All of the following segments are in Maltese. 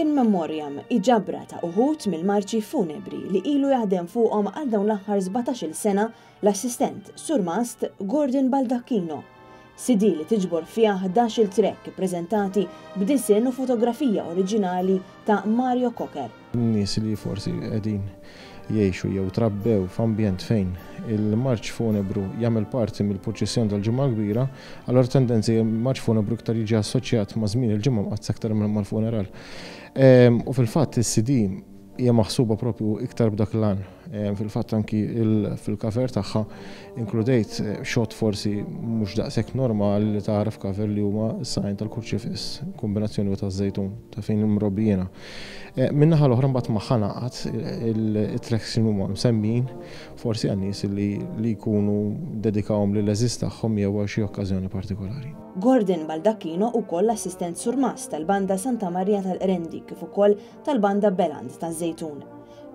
In Memoriam iġabra ta' uħut mill-marċi funebri li ilu jaħdem fuqhom għal dawn l-aħħar 17-il sena l-assistent surmast Gordon Baldacchino. CD li tiġbor fiha 11 track ippreżentati b'disinn u fotografija oriġinali ta' Mario Cocker. Nies li forsi qegħdin jgħixu jew trabbew f'ambjent fejn il-marċ funebru jagħmel parti mill-proċessjon tal-ġimgħa kbira, allura tendenzi il-marċ funebru iktar jiġi assoċjat ma' żmien il-ġimgħa qatt aktar mal-funeral. U fil-fatt is-CD hija maħsuba propju iktar b'dak l-għan. Fil-fatt anki fil-cover tagħha inkludejt xogħol forsi mhux daqshekk normali li taraf cover li huma s-sajn tal-kurċifiss, kombinazzjoni ta' żejtun ta' fejn imrobbi jiena. Min-naħa l-oħra mbagħad magħha ngħaqad it-tracks li huma msemmin forsi għan-nies li jkunu dedikawhom lill-eżiż tagħhom jew għal xi okkażjoni partikolari. Gordon Baldacchino ukoll assistent surmas tal-banda Santa Maria tal-Qrendi kif ukoll tal-banda Beland taż-Żejtun.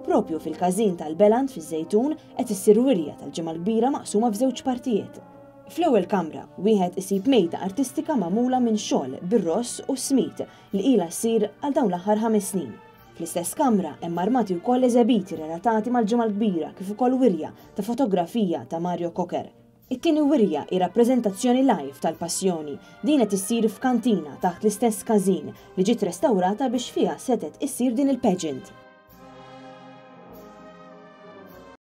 Propju fil-każin tal-Beland fiż-Żejtun qed issir wirja tal-ġimgħa kbira maqsuma f'żewġ partijiet. Fl-ewwel kamra wieħed isib mejda artistika magħmula minn xogħol bir-ross u smit li ilha ssir għal dawn l-aħħar 5 snin. Fl-istess kamra hemm armati wkoll eżebiti relatati mal-ġimgħa kbira kif ukoll wirja ta' fotografija ta' Mario Cocker. It-tieni wirja hi rappreżentazzjoni live tal-Passjoni din qed issir f'kantina taħt l-istess każin li ġiet restawrata biex fiha setet issir din il-pageant.